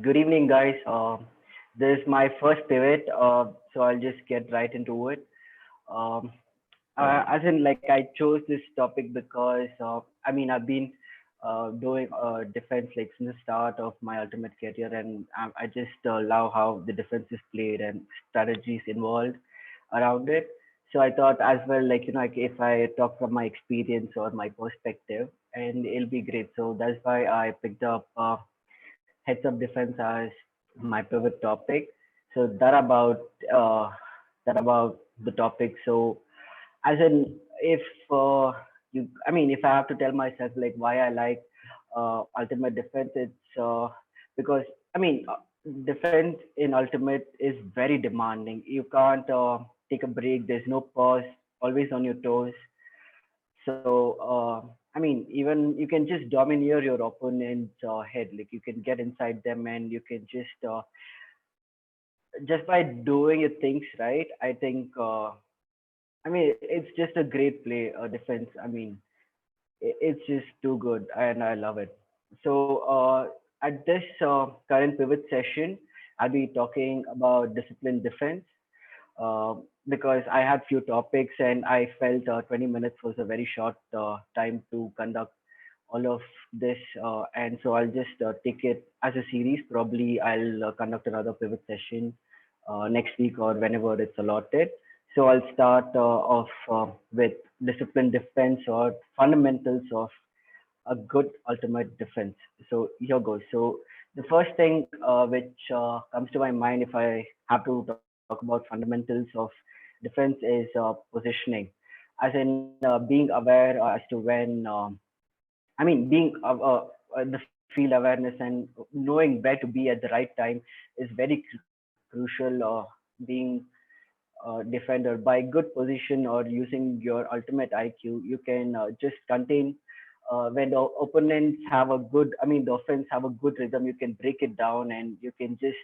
Good evening, guys. This is my first pivot, so I'll just get right into it. Um, as in, like, I chose this topic because I've been doing defense like since the start of my ultimate career, and I just love how the defense is played and strategies involved around it. So I thought as well, like if I talk from my experience or my perspective, and it'll be great. So that's why I picked up heads up defense as my pivot topic. So uh, that about the topic. So as in if if I have to tell myself like why I like ultimate defense, it's because I mean uh, defense in ultimate is very demanding. You can't take a break. There's no pause. Always on your toes. So, even you can just domineer your opponent's head. Like you can get inside them, and you can just by doing your things right. I think. It's just a great play, defense. It's just too good, and I love it. So, at this current pivot session, I'll be talking about discipline defense uh, because I had few topics and I felt 20 minutes was a very short time to conduct all of this. And so I'll just take it as a series. Probably I'll conduct another pivot session next week or whenever it's allotted. So I'll start off with discipline defense or fundamentals of a good ultimate defense. So here goes. So the first thing which comes to my mind if I have to talk about fundamentals of defense is positioning, as in being aware as to when, being the field awareness and knowing where to be at the right time is very crucial. Being defender by good position or using your ultimate IQ, you can just contain when the opponents have a good, the offense have a good rhythm, you can break it down and you can just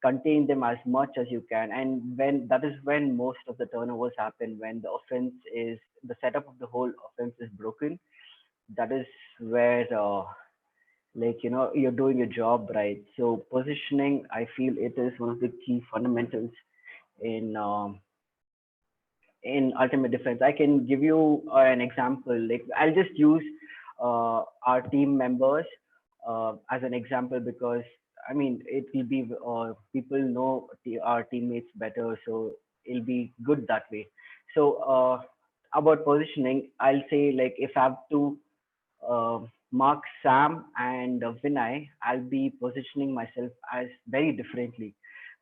contain them as much as you can. And when that is when most of the turnovers happen, when the offense is the setup of the whole offense is broken. That is where you're doing your job right. So positioning, I feel it is one of the key fundamentals in ultimate defense. I can give you an example. Like I'll just use our team members as an example because it will be people know our teammates better, so it'll be good that way. So about positioning, I'll say like if I have to uh, mark Sam and Vinay, I'll be positioning myself as very differently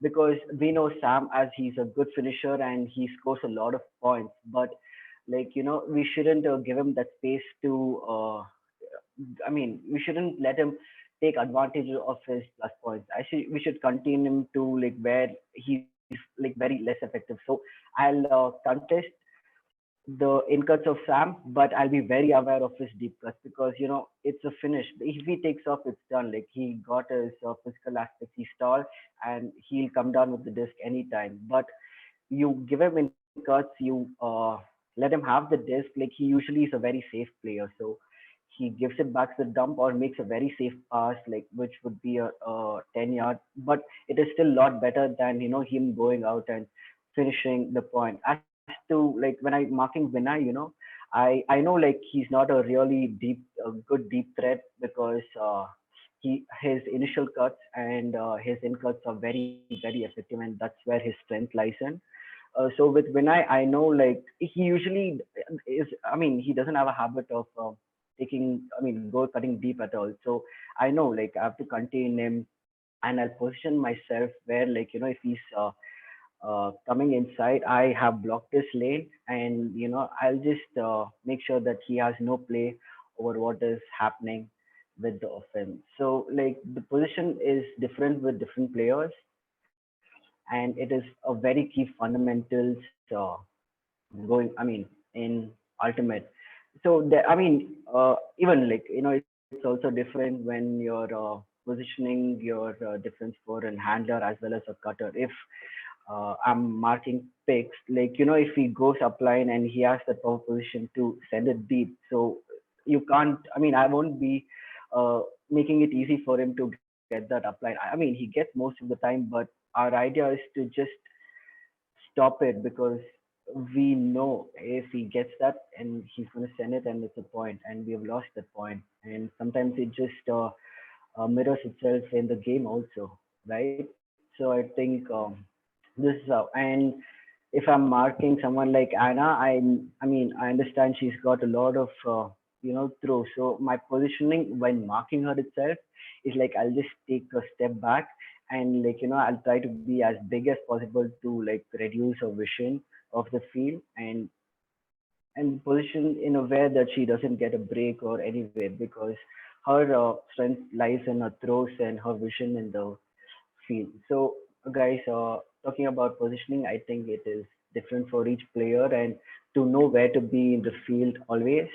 because we know Sam as he's a good finisher and he scores a lot of points. But we shouldn't give him that space to. We shouldn't let him take advantage of his plus points. Actually, we should contain him to like where he's like very less effective. So I'll contest the in cuts of Sam, but I'll be very aware of his deep cuts because it's a finish. If he takes off, it's done. Like he got his physical aspects, he stalled, and he'll come down with the disc anytime. But you give him in cuts, you let him have the disc. Like he usually is a very safe player, so he gives it back to the dump or makes a very safe pass, like which would be a 10 yard. But it is still a lot better than him going out and finishing the point. As to like when I marking Vinay, I know like he's not a really good deep threat because his initial cuts and his in cuts are very effective, and that's where his strength lies in. So with Vinay, I know like he usually is. He doesn't have a habit of taking. Go cutting deep at all. So I know like I have to contain him, and I'll position myself where like if he's coming inside, I have blocked his lane, and I'll just make sure that he has no play over what is happening with the offense. So like the position is different with different players, and it is a very key fundamentals going. In ultimate. So even like it's also different when you're positioning your defense for an handler as well as a cutter. If I'm marking picks, like if he goes upline and he has the power position to send it deep, so you can't. I won't be uh, making it easy for him to get get that applied. I mean, he gets most of the time, but our idea is to just stop it because we know if he gets that and he's going to send it and it's a point and we have lost that point. And sometimes it just mirrors itself in the game also, right? So I think this is how. And if I'm marking someone like Anna, I mean, I understand she's got a lot of throw. So my positioning when marking her itself is like I'll just take a step back and like I'll try to be as big as possible to like reduce her vision of the field and position in a way that she doesn't get a break or anyway because her strength lies in her throws and her vision in the field. So, guys, talking about positioning, I think it is different for each player, and to know where to be in the field always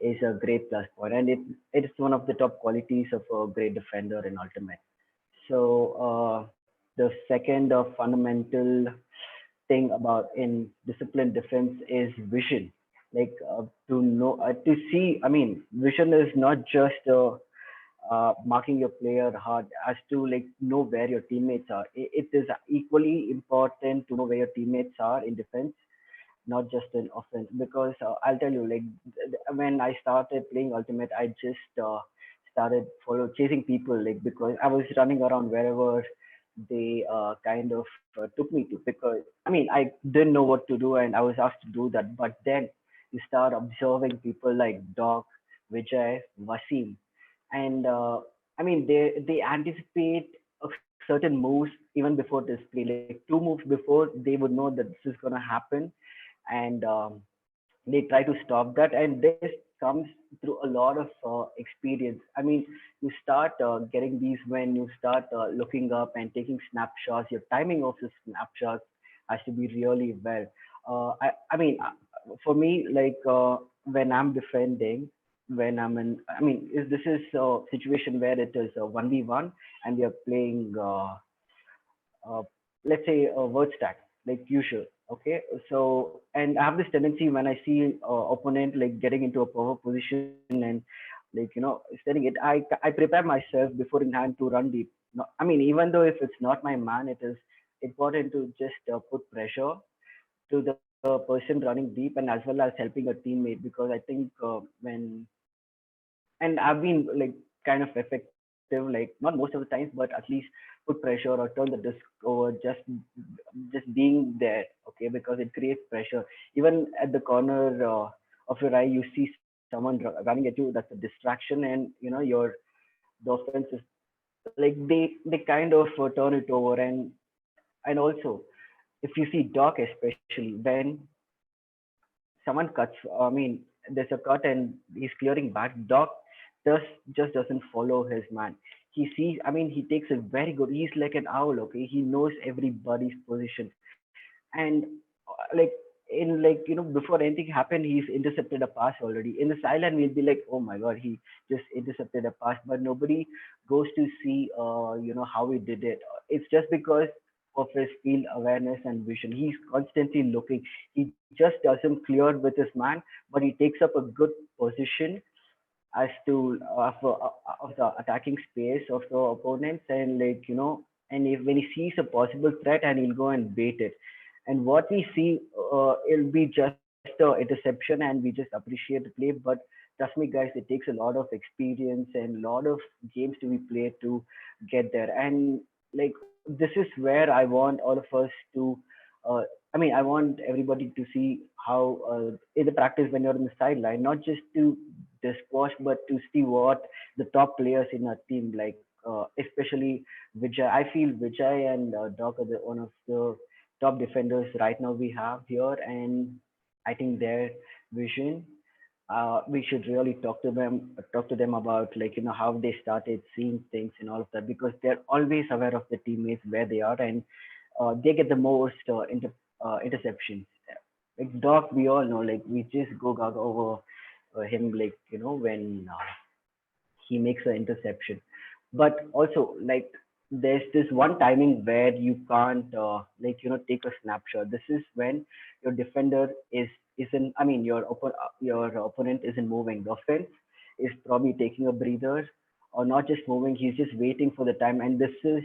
is a great plus point, and it is one of the top qualities of a great defender in Ultimate. So, the second fundamental thing about in disciplined defense is vision. Like to know, to see. I mean, vision is not just marking your player hard as to like know where your teammates are. It is equally important to know where your teammates are in defense, not just in offense. Because I'll tell you, like when I started playing Ultimate, I just started follow chasing people, like because I was running around wherever they kind of took me to. Because I mean, I didn't know what to do, and I was asked to do that. But then you start observing people like Doc, Vijay, Wasim, and I mean they anticipate a certain moves even before this play, like two moves before they would know that this is gonna happen, and they try to stop that. And this comes through a lot of experience. I mean, you start getting these when you start looking up and taking snapshots. Your timing of the snapshots has to be really well. I mean, for me, like when I'm defending, when I'm in, I mean, this is a situation where it is a 1v1 and we are playing uh, let's say a word stack like usual. Okay, so and I have this tendency when I see opponent like getting into a power position and like setting it, I prepare myself before in hand to run deep. No, I mean, even though if it's not my man, it is important to just put pressure to the person running deep and as well as helping a teammate, because I think when and I've been like kind of effective, like not most of the times, but at least put pressure or turn the disc over just being there, okay, because it creates pressure. Even at the corner of your eye, you see someone running at you. That's a distraction, and the offense is like they kind of turn it over, and also if you see Doc especially when someone cuts, I mean, there's a cut and he's clearing back. Doc just doesn't follow his man. He sees, I mean, he takes a very good, he's like an owl, okay? He knows everybody's position. And like in like, before anything happened, he's intercepted a pass already. In the silent, we'll be like, oh my God, he just intercepted a pass, but nobody goes to see, how he did it. It's just because of his field awareness and vision. He's constantly looking. He just doesn't clear with his man, but he takes up a good position as to of the attacking space of the opponents, and like and if when he sees a possible threat, and he'll go and bait it. And what we see, it'll be just a interception, and we just appreciate the play. But trust me, guys, it takes a lot of experience and a lot of games to be played to get there. And like this is where I want all of us to uh, I mean, I want everybody to see how in the practice when you're on the sideline, not just to squash, but to see what the top players in our team, like especially Vijay. I feel Vijay and Doc are one of the top defenders right now we have here, and I think their vision. We should really talk to them about like how they started seeing things and all of that, because they're always aware of the teammates where they are, and they get the most interceptions. Like Doc, we all know, like we just go gaga over him, like when he makes an interception. But also, like there's this one timing where you can't like take a snapshot. This is when your defender isn't. I mean, your opponent isn't moving. The offense is probably taking a breather, or not just moving, he's just waiting for the time. And this is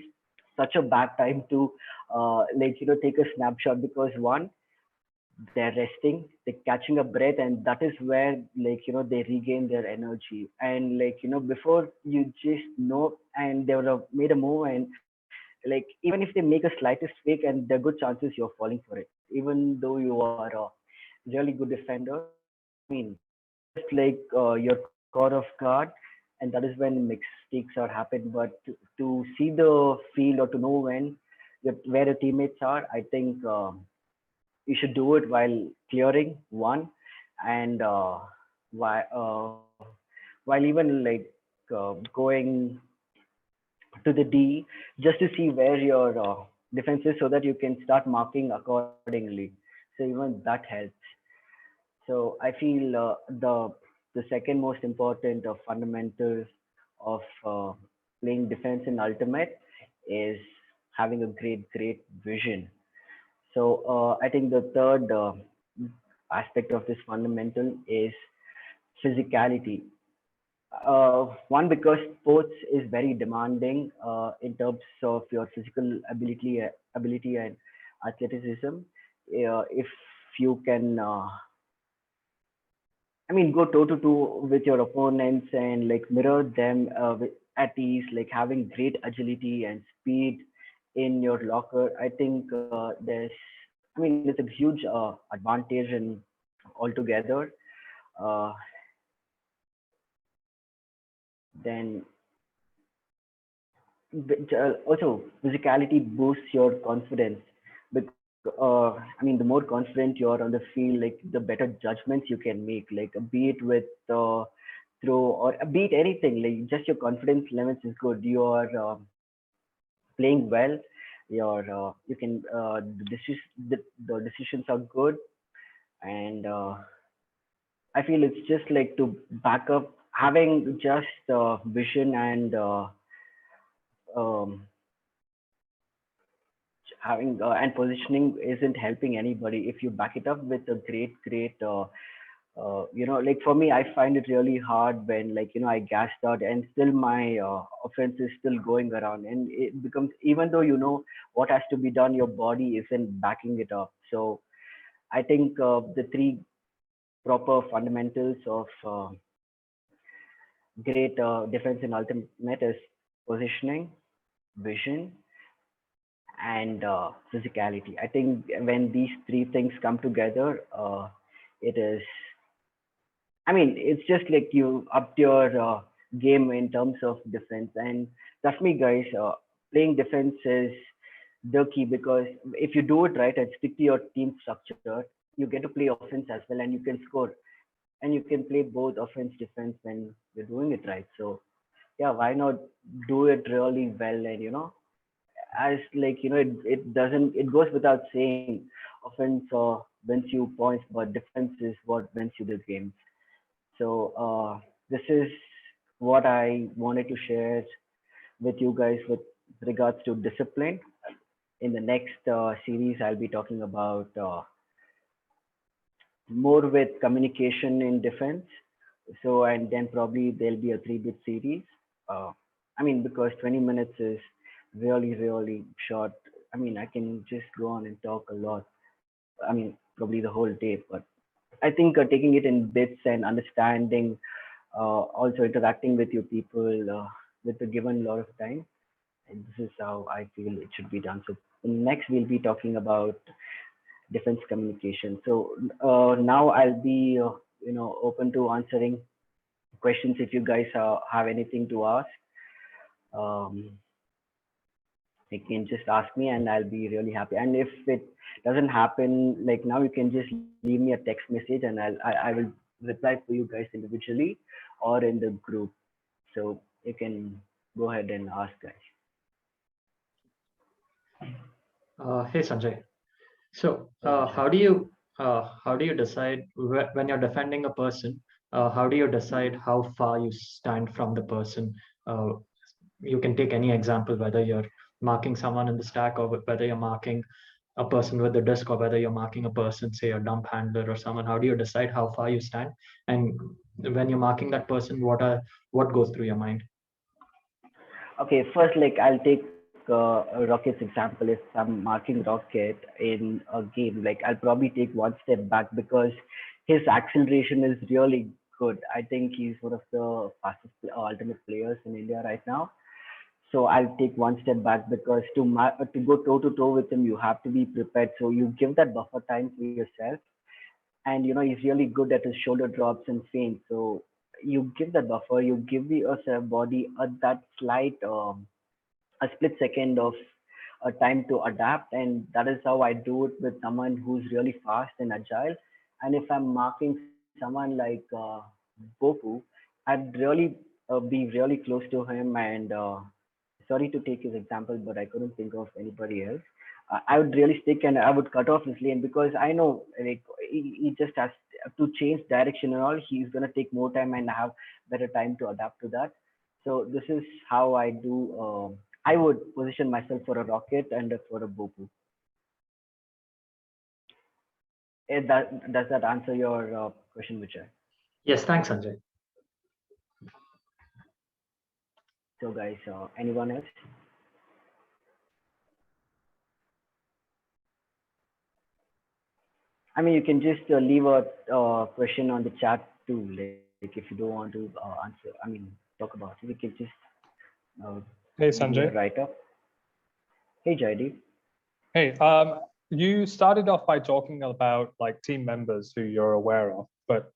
such a bad time to take a snapshot, because one, they're resting, they're catching a breath, and that is where they regain their energy. And before you just know, and they would have made a move, and even if they make a slightest fake, and there are good chances you're falling for it, even though you are a really good defender. I mean, just you're caught off guard, and that is when mistakes are happen. But to see the field, or to know where the teammates are, I think you should do it while clearing one, and while even going to the D, just to see where your defense is, so that you can start marking accordingly. So even that helps. So I feel the second most important fundamentals of playing defense in Ultimate is having a great vision. So I think the third aspect of this fundamental is physicality. One, because sports is very demanding in terms of your physical ability and athleticism. If you can, go toe to toe with your opponents, and mirror them at ease, having great agility and speed in your locker. I think it's a huge advantage in altogether. Uh, then also, physicality boosts your confidence. The more confident you are on the field, the better judgments you can make. Be it with throw, or be it anything. Just your confidence levels is good. You are playing well. You can the decisions are good, and I feel it's just to back up, having just vision and um, having and positioning isn't helping anybody if you back it up with a great for me, I find it really hard when I gassed out, and still my offense is still going around, and it becomes, even though what has to be done, your body isn't backing it up. So I think the three proper fundamentals of great defense in ultimate is positioning, vision, and physicality. I think when these three things come together, it is. It's just you upped your game in terms of defense, and trust me, guys, playing defense is the key, because if you do it right and stick to your team structure, you get to play offense as well, and you can score, and you can play both offense, defense when you're doing it right. So yeah, why not do it really well? And as it goes without saying, offense wins you points, but defense is what wins you the game. So this is what I wanted to share with you guys with regards to discipline. In the next series, I'll be talking about more with communication in defense. So, and then probably there'll be a 3-bit series. Uh, because 20 minutes is really short. I can just go on and talk a lot. Probably the whole day, but I think taking it in bits and understanding, also interacting with your people with a given lot of time. And this is how I feel it should be done. So next we'll be talking about defense communication. So now I'll be open to answering questions if you guys have anything to ask. Um, you can just ask me, and I'll be really happy. And if it doesn't happen now, you can just leave me a text message, and I will reply for you guys individually or in the group. So you can go ahead and ask, guys. Hey Sanjay. So Yeah, how do you decide when you're defending a person? How do you decide Mhm. how far you stand from the person? Uh, you can take any example, whether you're marking someone in the stack, or whether you're marking a person with the disc, or whether you're marking a person, say a dump handler or someone. How do you decide how far you stand? And when you're marking that person, what goes through your mind? Okay, first, like I'll take Rocket's example. If I'm marking Rocket in a game, like I'll probably take one step back because his acceleration is really good. I think he's one of the fastest ultimate players in India right now. So I'll take one step back because to go toe to toe with him, you have to be prepared. So you give that buffer time for yourself, and he's really good at his shoulder drops and feints. So you give that buffer, you give the yourself body that slight a split second of time to adapt, and that is how I do it with someone who's really fast and agile. And if I'm marking someone like Boku, I'd really be really close to him, and sorry to take his example, but I couldn't think of anybody else. I would really stick and I would cut off his lane because I know like he just has to change direction and all. He's gonna take more time and have better time to adapt to that. So this is how I do. I would position myself for a rocket and for a Boku. Does that answer your question, Vijay? Yes, thanks, Sanjay. So guys, anyone else? I mean, you can just leave a question on the chat too. Like if you don't want to answer, I mean, talk about it. You can just uh, Hey, give me a Sanjay. write up. Hey, Jaideep. Hey, you started off by talking about like team members who you're aware of, but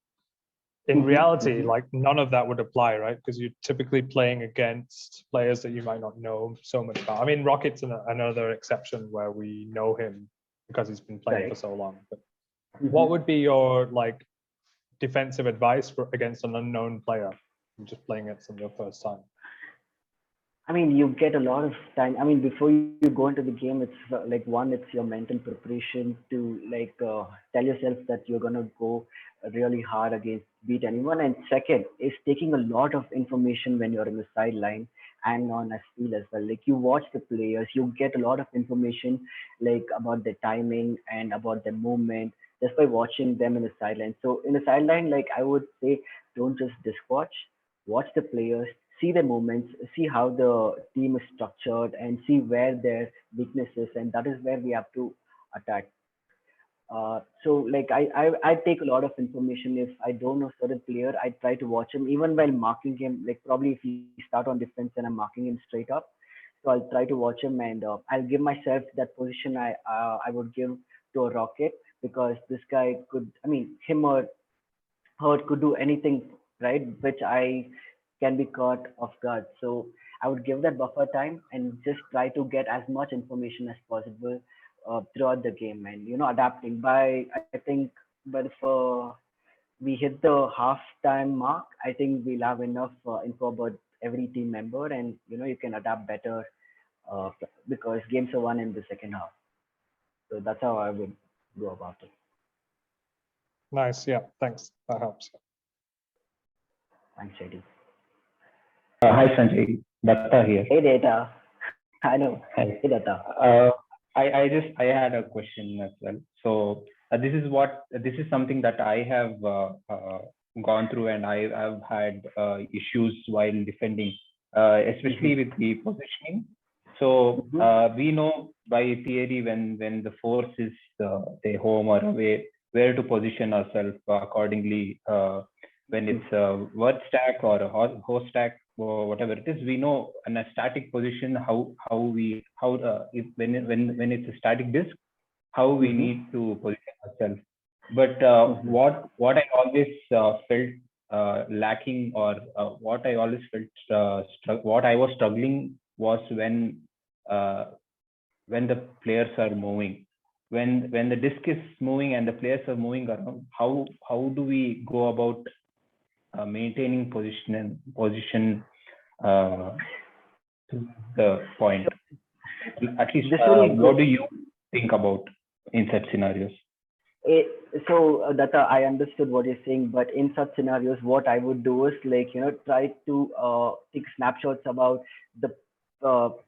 in reality, like none of that would apply, right? Because you're typically playing against players that you might not know so much about. I mean, Rocket's another exception where we know him because he's been playing for Correct. so long. But what Mhm. would be your like defensive advice for against an unknown player? You're just playing against them your first time. I mean, you get a lot of time. I mean, before you go into the game, it's like one, it's your mental preparation to like tell yourself that you're gonna go really hard against beat anyone. And second is taking a lot of information when you're in the sideline and on a field as well. Like you watch the players, you get a lot of information like about the timing and about the movement just by watching them in the sideline. So in the sideline, like I would say, don't just disc watch the players, see the movements, see how the team is structured, and see where their weaknesses, and that is where we have to attack. So like I take a lot of information. If I don't know certain player, I try to watch him even while marking him. Like probably if he start on defense and I'm marking him straight up, so I'll try to watch him and I'll give myself that position I would give to a rocket because this guy could, I mean, him or her could do anything, right? Which I can be caught off guard. So I would give that buffer time and just try to get as much information as possible throughout the game, and adapting. By I think by the we hit the half time mark, I think we'll have enough info about every team member, and you can adapt better uh, because games are won in the second half. So that's how I would go about it. Nice. Yeah. Thanks. That helps. Thanks, JD. Hi Sanjay, Datta here. Hey, Data. I know. Hey, Hi. Data. I had a question as well. So this is something that I have gone through, and I've had issues while defending, especially with the positioning. So we know by theory when the force is say home or away, where to position ourselves accordingly. When it's a word stack or a host stack or whatever it is, we know in a static position how we how if when it's a static disk, how we need to position ourselves. But what I always felt lacking, or what I always felt what I was struggling was uh, when the players are moving, when the disk is moving and the players are moving around, how do we go about maintaining position uh, to the point? At least, This will what go. do you think about in such scenarios? Eh, so that I understood what you're saying, but in such scenarios, what I would do is like try to take snapshots about the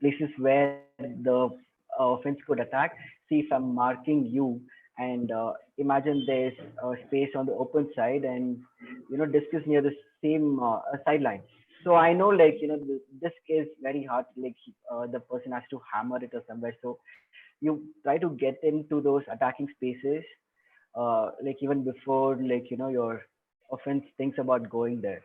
places where the offense could attack. See if I'm marking you, and imagine there's a space on the open side, and disc is near the same sideline. So I know, like, this is very hard. Like, the person has to hammer it or somewhere. So you try to get into those attacking spaces, like even before, like, your offense thinks about going there.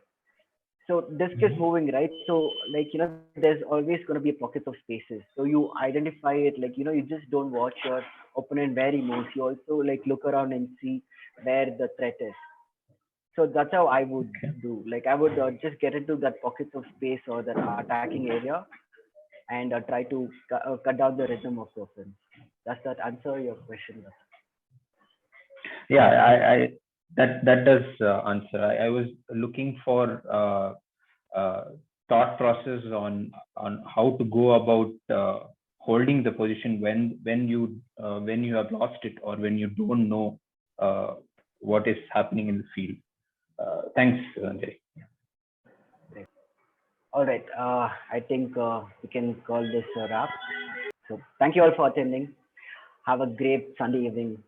So disk is moving, right? So, like, there's always going to be pockets of spaces. So you identify it, like, you just don't watch your opponent where he moves. You also, like, look around and see where the threat is. So that's how I would Okay. do. Like, I would just get into that pockets of space or that attacking area, and try to cut down the rhythm of the offense. Does that answer your question? Yeah, I that does answer. I was looking for uh, thought process on how to go about holding the position when you have lost it or when you don't know uh, what is happening in the field. Thanks, Sanjay. All right. I think we can call this a wrap. So thank you all for attending. Have a great Sunday evening.